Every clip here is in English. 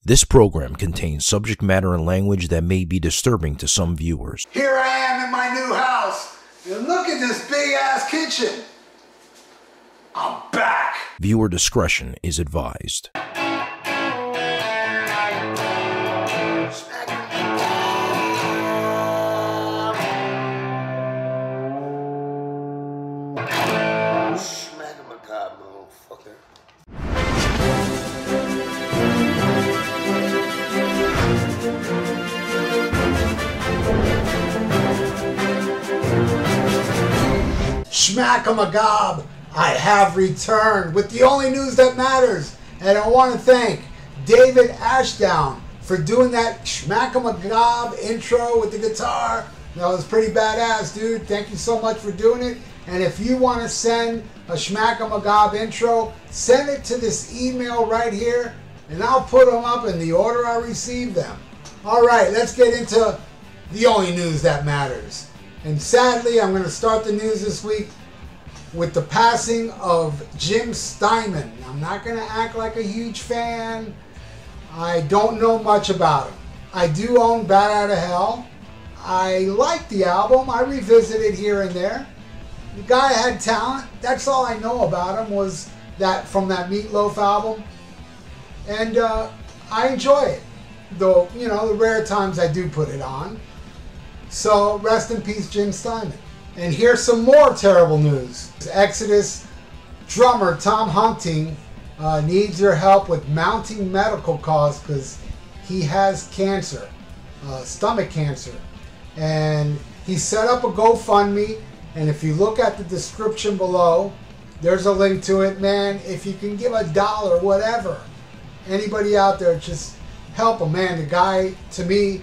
This program contains subject matter and language that may be disturbing to some viewers. Here I am in my new house, and look at this big ass kitchen. I'm back. Viewer discretion is advised. Smack him a god, motherfucker. Schmack-a-magob, I have returned with the only news that matters. And I want to thank David Ashdown for doing that Schmack-a-magob intro with the guitar. That was pretty badass, dude. Thank you so much for doing it. And if you want to send a Schmack-a-magob intro, send it to this email right here, and I'll put them up in the order I receive them. All right, let's get into the only news that matters. And sadly, I'm going to start the news this week with the passing of Jim Steinman. I'm not going to act like a huge fan. I don't know much about him. I do own Bat Out of Hell. I like the album. I revisit it here and there. The guy had talent. That's all I know about him was that from that Meatloaf album. And I enjoy it. Though, you know, the rare times I do put it on. So, rest in peace, Jim Steinman. And here's some more terrible news. Exodus drummer Tom Hunting needs your help with mounting medical costs because he has cancer, stomach cancer. And he set up a GoFundMe, and if you look at the description below, there's a link to it. Man, if you can give $1, whatever, anybody out there, just help him, man. The guy, to me,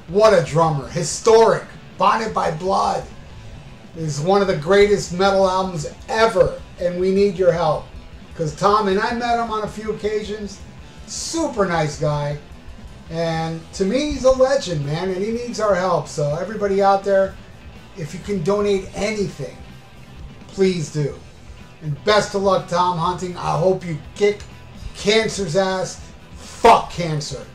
what a drummer. Historic. Bonded by Blood is one of the greatest metal albums ever, and we need your help. Because Tom, and I met him on a few occasions, super nice guy. And to me, he's a legend, man, and he needs our help. So everybody out there, if you can donate anything, please do. And best of luck, Tom Hunting. I hope you kick cancer's ass. Fuck cancer.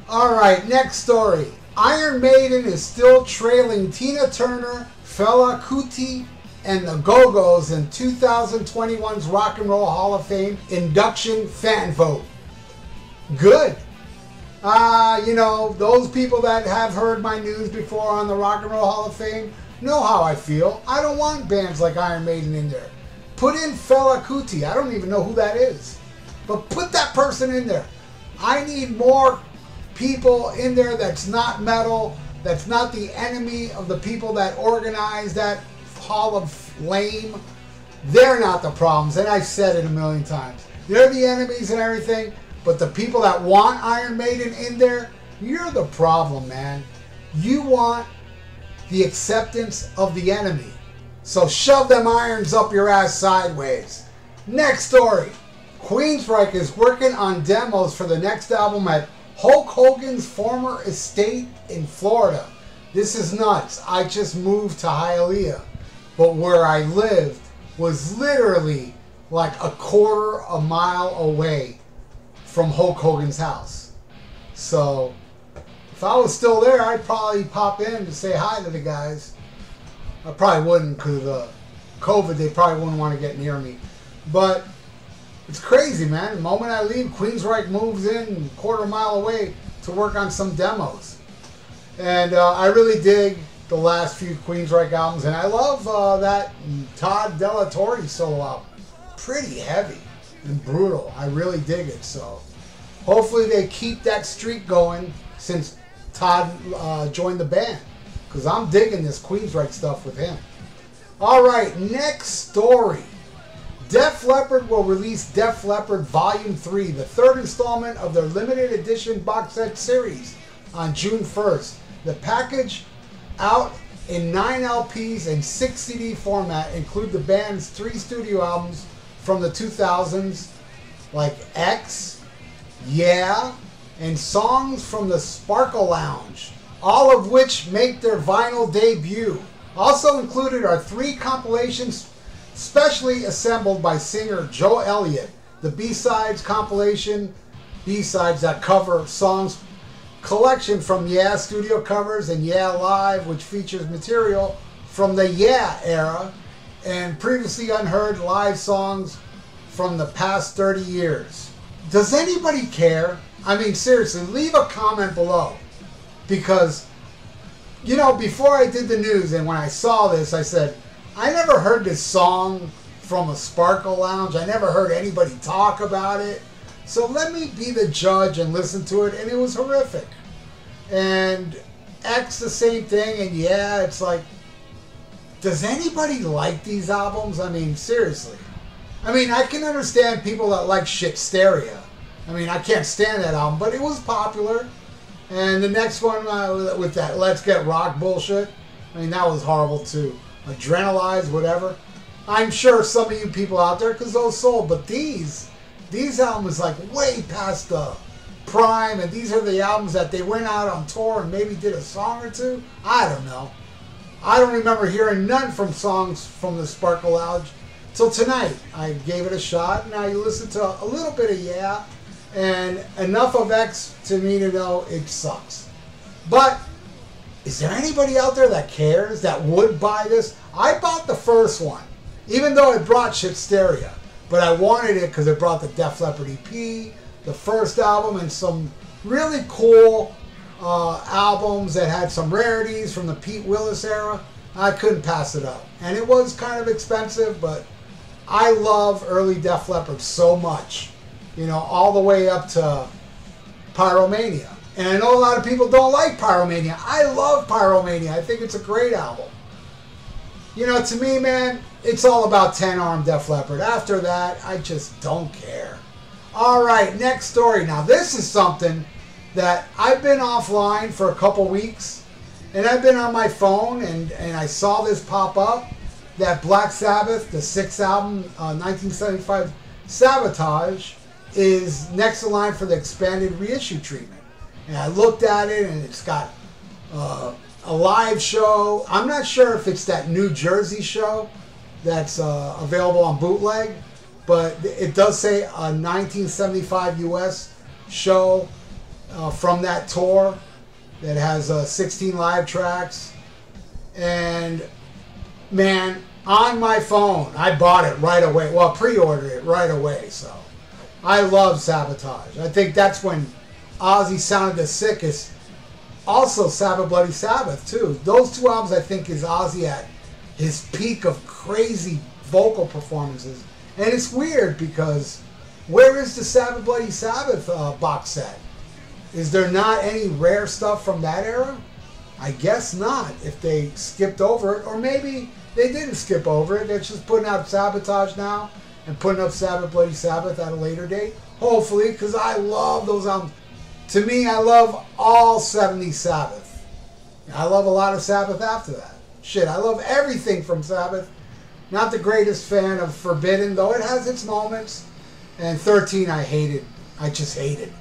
All right, next story. Iron Maiden is still trailing Tina Turner, Fela Kuti, and the Go-Go's in 2021's Rock and Roll Hall of Fame induction fan vote. Good. You know, those people that have heard my news before on the Rock and Roll Hall of Fame know how I feel. I don't want bands like Iron Maiden in there. Put in Fela Kuti. I don't even know who that is. But put that person in there. I need more people in there that's not metal, that's not the enemy of the people that organize that Hall of Fame. They're not the problems, and I've said it a million times. They're the enemies and everything, but the people that want Iron Maiden in there, you're the problem, man. You want the acceptance of the enemy. So shove them irons up your ass sideways. Next story. Queensryche is working on demos for the next album at Hulk Hogan's former estate in Florida. This is nuts. I just moved to Hialeah, but where I lived was literally like a quarter a mile away from Hulk Hogan's house. So if I was still there, I'd probably pop in to say hi to the guys. I probably wouldn't because of COVID. They probably wouldn't want to get near me. But it's crazy, man. The moment I leave, Queensryche moves in a quarter mile away to work on some demos. And I really dig the last few Queensryche albums. And I love that Todd Della Torre solo album. Pretty heavy and brutal. I really dig it. So hopefully they keep that streak going since Todd joined the band. Because I'm digging this Queensryche stuff with him. All right, next story. Def Leppard will release Def Leppard Volume 3, the third installment of their limited edition box set series, on June 1st. The package, out in 9 LPs and 6 CD format, include the band's 3 studio albums from the 2000s, like X, Yeah, and songs from the Sparkle Lounge, all of which make their vinyl debut. Also included are 3 compilations specially assembled by singer Joe Elliott, the B-Sides compilation B-sides that cover songs collection from Yeah studio covers and Yeah Live, which features material from the Yeah era and previously unheard live songs from the past 30 years. Does anybody care? I mean, seriously, leave a comment below. Because, you know, before I did the news and when I saw this, I said, I never heard this song from a Sparkle Lounge. I never heard anybody talk about it. So let me be the judge and listen to it, and it was horrific. And X, the same thing, and yeah, it's like, does anybody like these albums? I mean, seriously. I mean, I can understand people that like Shitsteria. I mean, I can't stand that album, but it was popular. And the next one with that Let's Get Rock bullshit, I mean, that was horrible too. Adrenalize, whatever. I'm sure some of you people out there, because those sold, but these albums like way past the prime, and these are the albums that they went out on tour and maybe did a song or two. I don't know. I don't remember hearing none from songs from the Sparkle Lounge till tonight. I gave it a shot, and I listened to a little bit of Yeah, and enough of X to me to know it sucks. But is there anybody out there that cares, that would buy this? I bought the first one, even though it brought Shitsteria. But I wanted it because it brought the Def Leppard EP, the first album, and some really cool albums that had some rarities from the Pete Willis era. I couldn't pass it up. And it was kind of expensive, but I love early Def Leppard so much. You know, all the way up to Pyromania. And I know a lot of people don't like Pyromania. I love Pyromania. I think it's a great album. You know, to me, man, it's all about 10-arm Def Leppard. After that, I just don't care. All right, next story. Now, this is something that I've been offline for a couple weeks, and I've been on my phone, and I saw this pop up, that Black Sabbath, the sixth album, 1975 Sabotage, is next in line for the expanded reissue treatment. And I looked at it, and it's got a live show. I'm not sure if it's that New Jersey show that's available on bootleg, but it does say a 1975 US show from that tour that has 16 live tracks. And man, on my phone, I bought it right away. Well, pre-ordered it right away. So I love Sabotage. I think that's when Ozzy sounded the sickest. Also Sabbath Bloody Sabbath too. Those two albums, I think, is Ozzy at his peak of crazy vocal performances. And it's weird because where is the Sabbath Bloody Sabbath box set? Is there not any rare stuff from that era? I guess not, if they skipped over it. Or maybe they didn't skip over it. They're just putting out Sabotage now and putting up Sabbath Bloody Sabbath at a later date. Hopefully, because I love those albums. To me, I love all 70s Sabbath. I love a lot of Sabbath after that. Shit, I love everything from Sabbath. Not the greatest fan of Forbidden, though it has its moments. And 13 I hated. I just hated.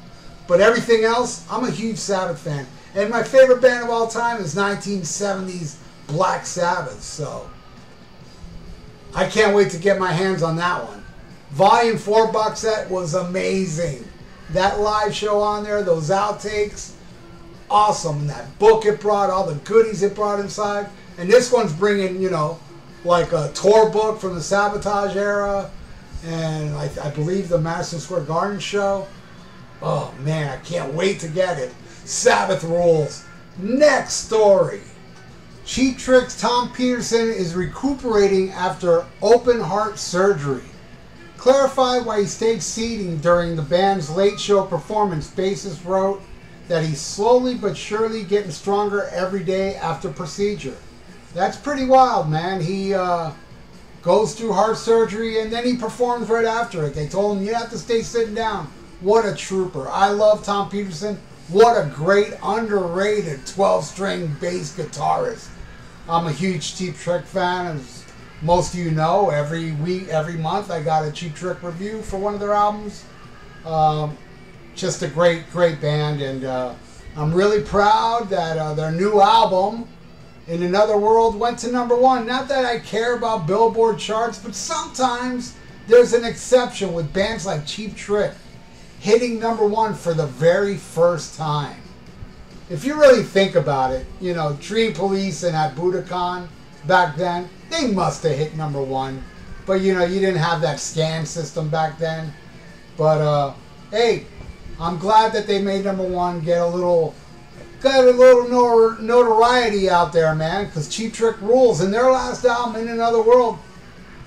But everything else, I'm a huge Sabbath fan. And my favorite band of all time is 1970s Black Sabbath. So I can't wait to get my hands on that one. Volume 4 box set was amazing. That live show on there, those outtakes, awesome. And that book it brought, all the goodies it brought inside. And this one's bringing, you know, like a tour book from the Sabotage era. And I believe the Madison Square Garden show. Oh man, I can't wait to get it. Sabbath rules. Next story. Cheap Trick's Tom Peterson is recuperating after open heart surgery. Clarified why he stayed seating during the band's late show performance, bassist wrote that he's slowly but surely getting stronger every day after procedure. That's pretty wild, man. He goes through heart surgery and then he performs right after it. They told him you have to stay sitting down. What a trooper. I love Tom Peterson. What a great, underrated 12-string bass guitarist. I'm a huge Cheap Trick fan, as most of you know. Every week, every month, I got a Cheap Trick review for one of their albums. Just a great, great band, and I'm really proud that their new album, In Another World, went to #1. Not that I care about Billboard charts, but sometimes there's an exception with bands like Cheap Trick. hitting #1 for the very first time. If you really think about it, you know, Dream Police and at Budokan back then, they must have hit #1. But, you know, you didn't have that scan system back then. But, hey, I'm glad that they made #1 got a little notoriety out there, man, because Cheap Trick rules. And their last album, In Another World,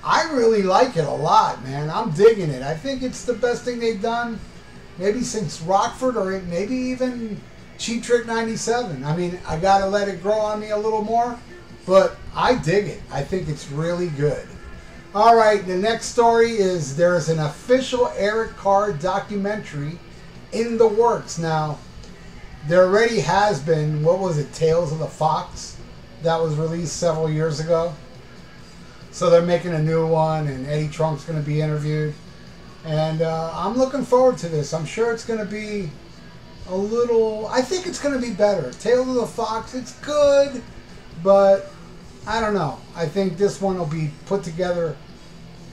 I really like it a lot, man. I'm digging it. I think it's the best thing they've done, maybe since Rockford, or maybe even Cheap Trick 97. I mean, I gotta let it grow on me a little more, but I dig it. I think it's really good. All right, the next story is there's an official Eric Carr documentary in the works. Now, there already has been, what was it, Tales of the Fox, that was released several years ago. So they're making a new one, and Eddie Trunk's going to be interviewed. And I'm looking forward to this. I'm sure it's going to be a little, I think it's going to be better. Tales of the Fox, it's good, but I don't know. I think this one will be put together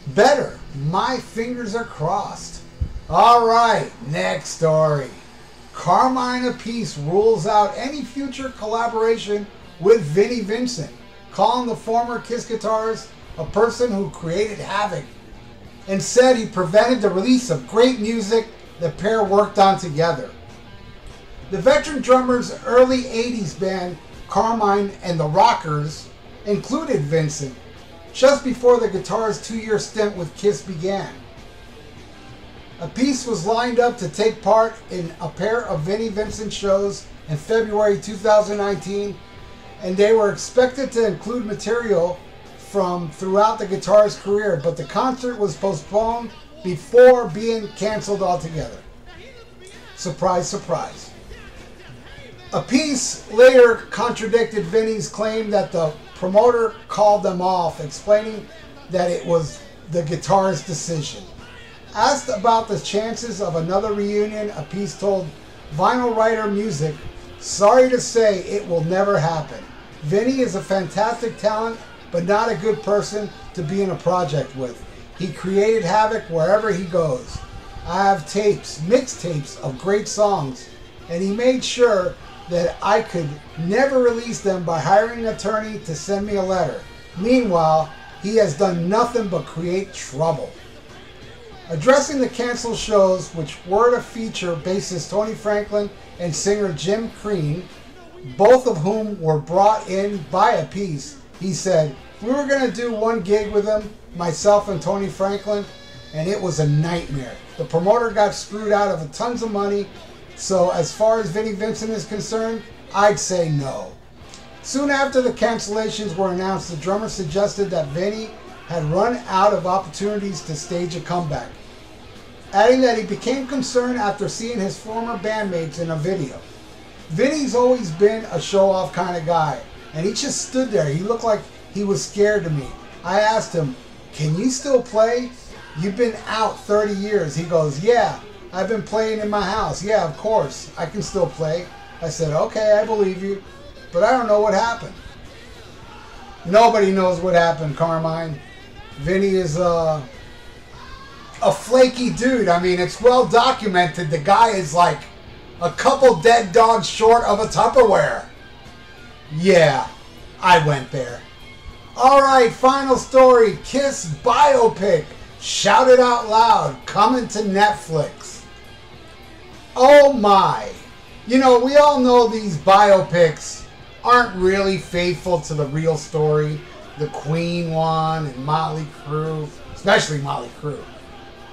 better. My fingers are crossed. All right, next story. Carmine Appice rules out any future collaboration with Vinnie Vincent, calling the former Kiss guitarist a person who created havoc, and said he prevented the release of great music the pair worked on together. The veteran drummer's early 80s band, Carmine and the Rockers, included Vincent just before the guitarist's 2-year stint with Kiss began. Appice was lined up to take part in a pair of Vinnie Vincent shows in February 2019, and they were expected to include material from throughout the guitarist's career, but the concert was postponed before being canceled altogether. Surprise, surprise. Appice later contradicted Vinnie's claim that the promoter called them off, explaining that it was the guitarist's decision. Asked about the chances of another reunion, Appice told Vinyl Writer Music, "Sorry to say, it will never happen. Vinnie is a fantastic talent, but not a good person to be in a project with. He created havoc wherever he goes. I have tapes, mixtapes of great songs, and he made sure that I could never release them by hiring an attorney to send me a letter. Meanwhile, he has done nothing but create trouble." Addressing the canceled shows, which were to feature bassist Tony Franklin and singer Jim Crean, both of whom were brought in by Appice, he said, "We were going to do one gig with him, myself and Tony Franklin, and it was a nightmare. The promoter got screwed out of tons of money, so as far as Vinnie Vincent is concerned, I'd say no." Soon after the cancellations were announced, the drummer suggested that Vinnie had run out of opportunities to stage a comeback, adding that he became concerned after seeing his former bandmates in a video. Vinnie's always been a show-off kind of guy, and he just stood there. He looked like he was scared of me. I asked him, "Can you still play? You've been out 30 years. He goes, "Yeah, I've been playing in my house. Yeah, of course, I can still play." I said, "Okay, I believe you, but I don't know what happened." Nobody knows what happened, Carmine. Vinnie is a flaky dude. I mean, it's well documented. The guy is like a couple dead dogs short of a Tupperware. Yeah, I went there. All right, final story. Kiss biopic. Shout it out loud. Coming to Netflix. Oh my. You know, we all know these biopics aren't really faithful to the real story. The Queen one and Motley Crue, especially Motley Crue.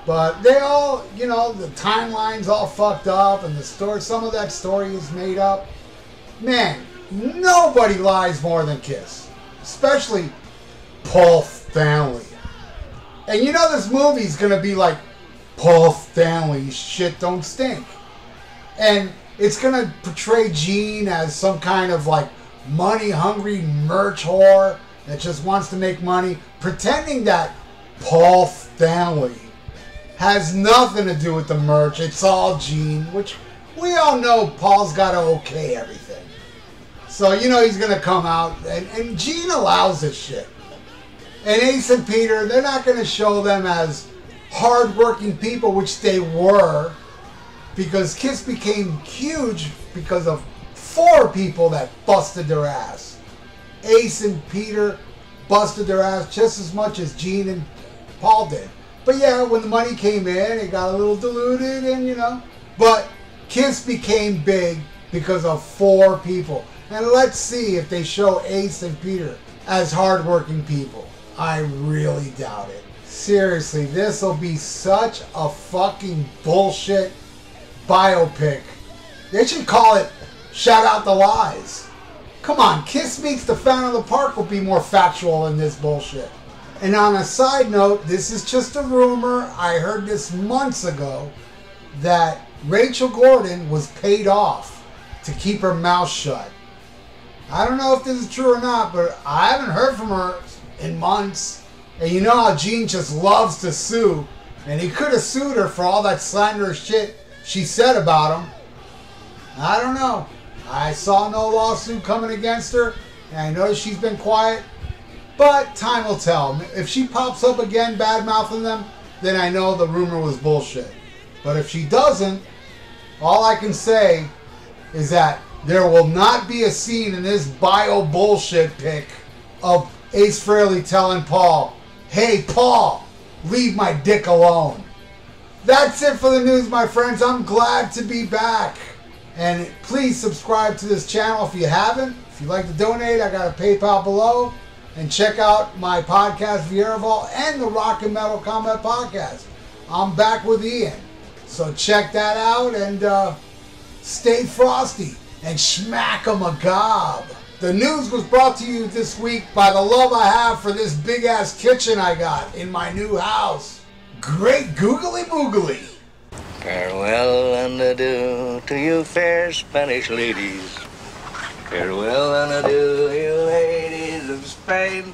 But they all, you know, the timeline's all fucked up, and the story, some of that story is made up. Man, nobody lies more than Kiss. Especially Paul Stanley. And you know this movie's gonna be like Paul Stanley's Shit Don't Stink. And it's gonna portray Gene as some kind of like money-hungry merch whore that just wants to make money, pretending that Paul Stanley has nothing to do with the merch. It's all Gene, which we all know Paul's got to okay everything. So, you know, he's going to come out, and Gene allows this shit. And Ace and Peter, they're not going to show them as hard-working people, which they were. because Kiss became huge because of 4 people that busted their ass. Ace and Peter busted their ass just as much as Gene and Paul did. But yeah, when the money came in, it got a little diluted and, you know. But Kiss became big because of 4 people. And let's see if they show Ace and Peter as hardworking people. I really doubt it. Seriously, this will be such a fucking bullshit biopic. They should call it Shout Out the Lies. Come on, Kiss Meets the Phantom of the Park will be more factual than this bullshit. And on a side note, this is just a rumor. I heard this months ago that Rachel Gordon was paid off to keep her mouth shut. I don't know if this is true or not, but I haven't heard from her in months. And you know how Gene just loves to sue. And he could have sued her for all that slanderous shit she said about him. I don't know. I saw no lawsuit coming against her. And I know she's been quiet. But time will tell. If she pops up again bad-mouthing them, then I know the rumor was bullshit. But if she doesn't, all I can say is that there will not be a scene in this bio bullshit pic of Ace Frehley telling Paul, "Hey Paul, leave my dick alone." That's it for the news, my friends. I'm glad to be back. And please subscribe to this channel if you haven't. If you'd like to donate, I got a PayPal below. And check out my podcast, Viera Vault, and the Rock and Metal Combat Podcast. I'm back with Ian. So check that out and stay frosty and schmack 'em a gob. The news was brought to you this week by the love I have for this big-ass kitchen I got in my new house. Great googly moogly. Farewell and adieu to you fair Spanish ladies. Farewell and adieu, you ladies of Spain.